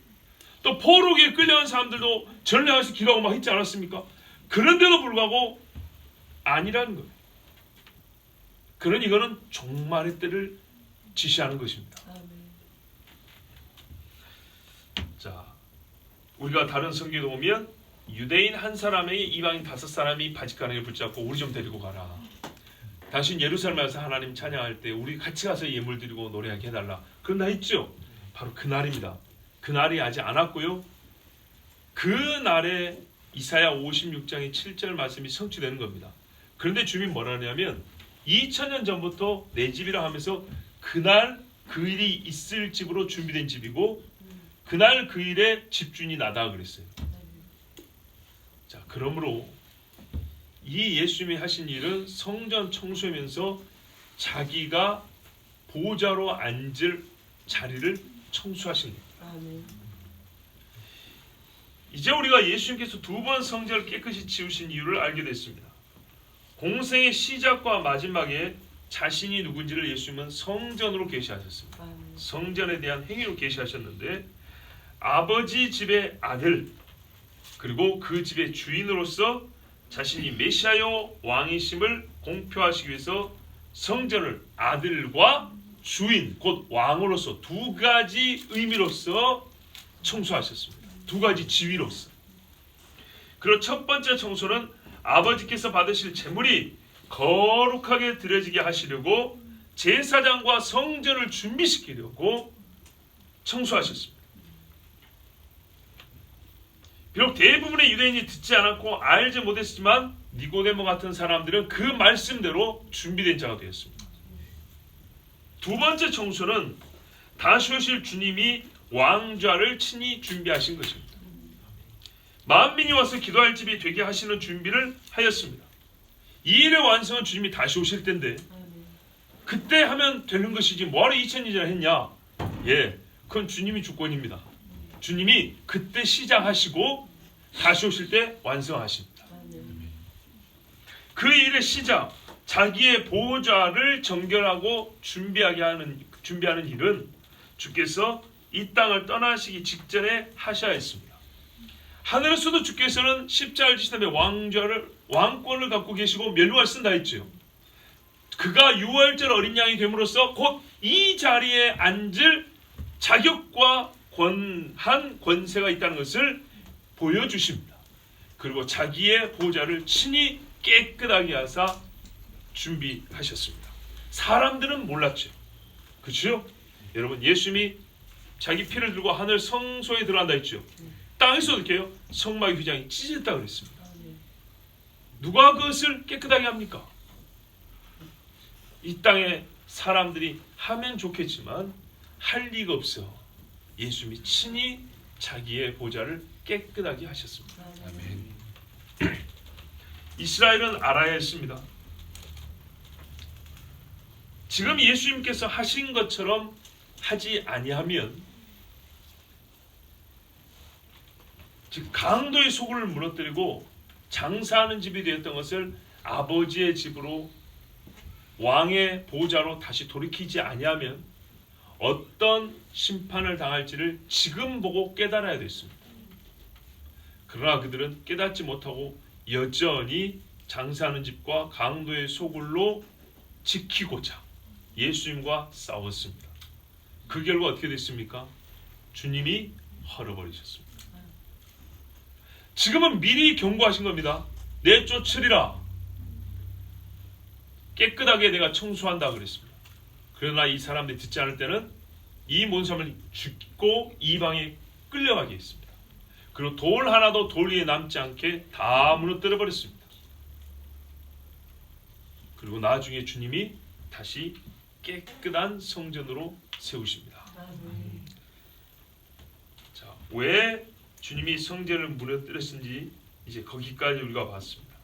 또 포로기에 끌려간 사람들도 전례하면서 기도하고 막 했지 않았습니까? 그런데도 불구하고 아니라는 거예요. 그러니 이거는 종말의 때를 지시하는 것입니다. 자, 우리가 다른 성경에 보면 유대인 한 사람에게 이방인 5사람이 바짓가랑이를 붙잡고 우리 좀 데리고 가라. 당신 예루살렘에 가서 하나님 찬양할 때 우리 같이 가서 예물 드리고 노래하게 해달라. 그런 날 있죠? 바로 그날입니다. 그날이 아직 안 왔고요. 그날에 이사야 56장의 7절 말씀이 성취되는 겁니다. 그런데 주님이 뭐라 하냐면 2000년 전부터 내 집이라 하면서 그날 그 일이 있을 집으로 준비된 집이고 그날 그 일에 집주인이 나다 그랬어요. 자, 그러므로 이 예수님이 하신 일은 성전 청소하면서 자기가 보좌로 앉을 자리를 청소하신 겁니다. 이제 우리가 예수님께서 2번 성전을 깨끗이 치우신 이유를 알게 됐습니다. 공생의 시작과 마지막에 자신이 누군지를 예수님은 성전으로 계시하셨습니다. 성전에 대한 행위로 계시하셨는데 아버지 집의 아들 그리고 그 집의 주인으로서 자신이 메시아요 왕이심을 공표하시기 위해서 성전을 아들과 주인 곧 왕으로서 2가지 의미로서 청소하셨습니다. 2가지 지위로서. 그리고 첫 번째 청소는 아버지께서 받으실 제물이 거룩하게 드려지게 하시려고 제사장과 성전을 준비시키려고 청소하셨습니다. 비록 대부분의 유대인이 듣지 않았고 알지 못했지만 니고데모 같은 사람들은 그 말씀대로 준비된 자가 되었습니다. 2번째 청소는 다시 오실 주님이 왕좌를 친히 준비하신 것입니다. 만민이 와서 기도할 집이 되게 하시는 준비를 하였습니다. 이 일의 완성은 주님이 다시 오실 때인데 그때 하면 되는 것이지 뭐하러 2000년 전에 했냐? 예, 그건 주님이 주권입니다. 주님이 그때 시작하시고 다시 오실 때 완성하십니다. 그 일의 시작, 자기의 보좌를 정결하고 준비하는 일은 주께서 이 땅을 떠나시기 직전에 하셔야 했습니다. 하늘에서도 주께서는 십자가를 지신 다음에 왕권을 갖고 계시고 멸류관을 쓴다 했죠. 그가 유월절 어린 양이 됨으로써 곧 이 자리에 앉을 자격과 권세가 있다는 것을 보여주십니다. 그리고 자기의 보좌를 친히 깨끗하게 하사 준비하셨습니다. 사람들은 몰랐죠. 그렇죠? 여러분, 예수님이 자기 피를 들고 하늘 성소에 들어간다 했죠. 땅에서 어떻게 해요? 성막의 휘장이 찢어졌다 그랬습니다. 누가 그것을 깨끗하게 합니까? 이 땅에 사람들이 하면 좋겠지만 할 리가 없어. 예수님이 친히 자기의 보좌를 깨끗하게 하셨습니다. 아멘. 이스라엘은 알아야 했습니다. 지금 예수님께서 하신 것처럼 하지 아니하면, 즉 강도의 소굴을 무너뜨리고 장사하는 집이 되었던 것을 아버지의 집으로, 왕의 보좌로 다시 돌이키지 아니하면 어떤 심판을 당할지를 지금 보고 깨달아야 됐습니다. 그러나 그들은 깨닫지 못하고 여전히 장사하는 집과 강도의 소굴로 지키고자 예수님과 싸웠습니다. 그 결과 어떻게 됐습니까? 주님이 헐어버리셨습니다. 지금은 미리 경고하신 겁니다. 내쫓으리라. 깨끗하게 내가 청소한다 그랬습니다. 그러나 이 사람들이 듣지 않을 때는 이 모든 죽고 이방에 끌려가게 했습니다. 그리고 돌 하나도 돌 위에 남지 않게 다 무너뜨려 버렸습니다. 그리고 나중에 주님이 다시 깨끗한 성전으로 세우십니다. 자, 왜 주님이 성전을 무너뜨렸는지 이제 거기까지 우리가 봤습니다.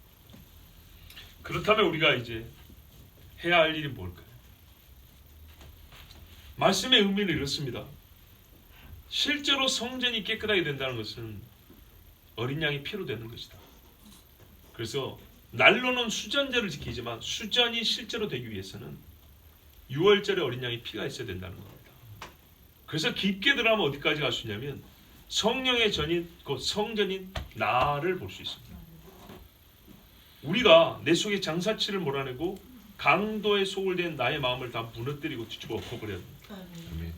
그렇다면 우리가 이제 해야 할 일이 뭘까요? 말씀의 의미는 이렇습니다. 실제로 성전이 깨끗하게 된다는 것은 어린 양이 피로 되는 것이다. 그래서 날로는 수전제를 지키지만 수전이 실제로 되기 위해서는 6월절에 어린 양의 피가 있어야 된다는 겁니다. 그래서 깊게 들어가면 어디까지 갈 수 있냐면 성령의 전인, 곧 성전인 나를 볼 수 있습니다. 우리가 내 속에 장사치를 몰아내고 강도에 소굴된 나의 마음을 다 무너뜨리고 뒤집어 엎어버려야 합니다. 아멘.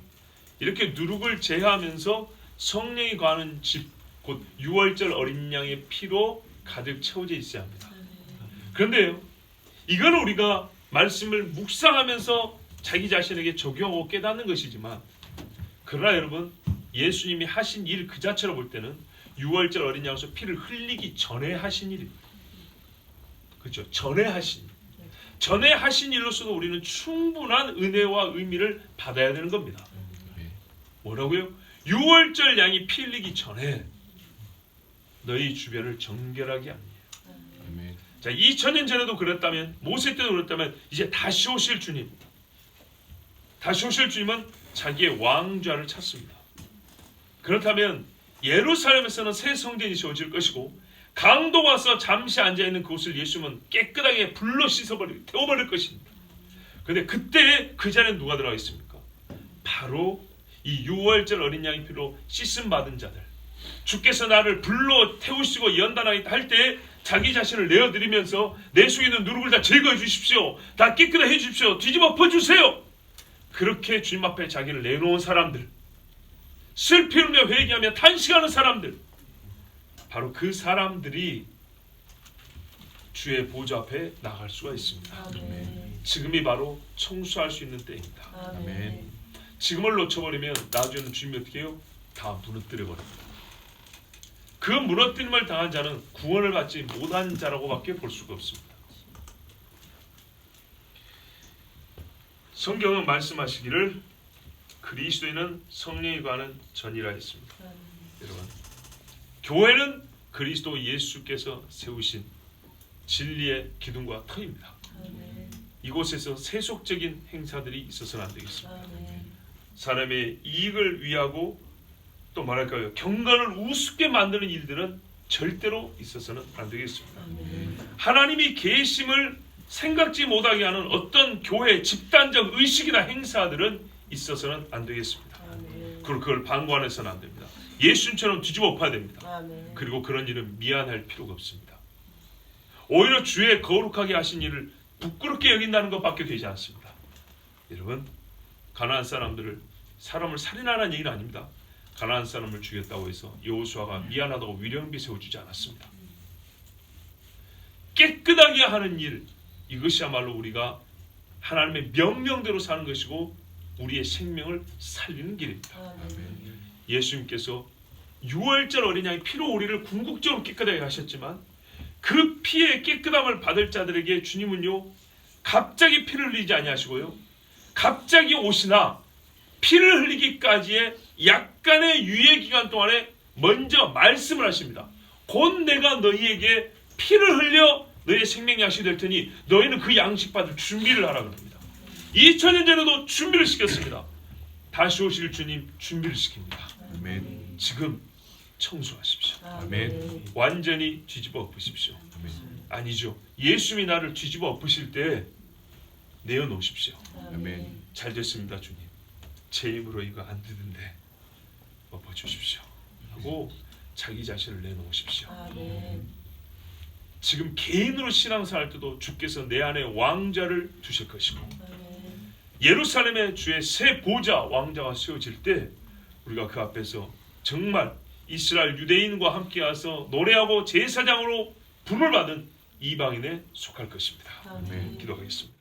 이렇게 누룩을 제하면서 성령이 거하는 집, 곧 6월절 어린 양의 피로 가득 채워져 있어야 합니다. 그런데요, 이건 우리가 말씀을 묵상하면서 자기 자신에게 적용하고 깨닫는 것이지만, 그러나 여러분, 예수님이 하신 일 그 자체로 볼 때는 6월절 어린 양에서 피를 흘리기 전에 하신 일입니다. 그렇죠? 전에 하신 일. 전에 하신 일로서도 우리는 충분한 은혜와 의미를 받아야 되는 겁니다. 뭐라고요? 6월절 양이 피 흘리기 전에 너희 주변을 정결하게 하니. 아멘. 자, 2000년 전에도 그랬다면, 모세 때도 그랬다면, 이제 다시 오실 주님, 다시 오실 주님은 자기의 왕좌를 찾습니다. 그렇다면 예루살렘에서는 새 성전이 세워질 것이고, 강도가 와서 잠시 앉아있는 그곳을 예수님은 깨끗하게 불로 씻어버리고 태워버릴 것입니다. 그런데 그때 그 자리에 누가 들어가 있습니까? 바로 이 6월절 어린 양의 피로 씻음 받은 자들, 주께서 나를 불로 태우시고 연단하게 할 때 자기 자신을 내어드리면서 내 속에 있는 누룩을 다 제거해 주십시오, 다 깨끗하게 해주십시오, 뒤집어 엎어주세요, 그렇게 주님 앞에 자기를 내놓은 사람들, 슬피 울며 회개하며 탄식하는 사람들, 바로 그 사람들이 주의 보좌 앞에 나갈 수가 있습니다. 아멘. 지금이 바로 청소할 수 있는 때입니다. 아멘. 지금을 놓쳐버리면 나중에는 주님이 어떻게 해요? 다 무너뜨려 버립니다. 그 무너뜨림을 당한 자는 구원을 받지 못한 자라고밖에 볼 수가 없습니다. 성경은 말씀하시기를 그리스도인은 성령이 거하는 전이라 했습니다. 여러분, 교회는 그리스도 예수께서 세우신 진리의 기둥과 터입니다. 이곳에서 세속적인 행사들이 있어서는 안 되겠습니다. 사람의 이익을 위하고 또 뭐랄까요, 경건을 우습게 만드는 일들은 절대로 있어서는 안 되겠습니다. 하나님이 계심을 생각지 못하게 하는 어떤 교회 집단적 의식이나 행사들은 있어서는 안 되겠습니다. 그리고 그걸 방관해서는 안 됩니다. 예수님처럼 뒤집어 엎어야 됩니다. 그리고 그런 일은 미안할 필요가 없습니다. 오히려 주의 거룩하게 하신 일을 부끄럽게 여긴다는 것밖에 되지 않습니다. 여러분, 가나안 사람을 살인하라는 얘기는 아닙니다. 가나안 사람을 죽였다고 해서 여호수아가 미안하다고 위령비 세워주지 않았습니다. 깨끗하게 하는 일, 이것이야말로 우리가 하나님의 명령대로 사는 것이고 우리의 생명을 살리는 길입니다. 아멘. 예수님께서 6월절 어린 양의 피로 우리를 궁극적으로 깨끗하게 하셨지만 그 피의 깨끗함을 받을 자들에게 주님은요 갑자기 피를 흘리지 아니하시고요 갑자기 오시나 피를 흘리기까지의 약간의 유예 기간 동안에 먼저 말씀을 하십니다. 곧 내가 너희에게 피를 흘려 너희의 생명 양식이 될 테니 너희는 그 양식 받을 준비를 하라 그럽니다. 2000년 전에도 준비를 시켰습니다. 다시 오실 주님 준비를 시킵니다. 아멘. 지금 청소하십시오. 아멘. 완전히 뒤집어 엎으십시오. 아멘. 아니죠. 예수님이 나를 뒤집어 엎으실 때 내어놓으십시오. 아멘. 잘 됐습니다 주님. 제 힘으로 이거 안 되는데 엎어주십시오 하고 자기 자신을 내놓으십시오. 지금 개인으로 신앙생활 때도 주께서 내 안에 왕자를 두실 것이고 예루살렘에 주의 새 보좌 왕자가 세워질 때 우리가 그 앞에서 정말 이스라엘 유대인과 함께 와서 노래하고 제사장으로 부름을 받은 이방인에 속할 것입니다. 아멘. 기도하겠습니다.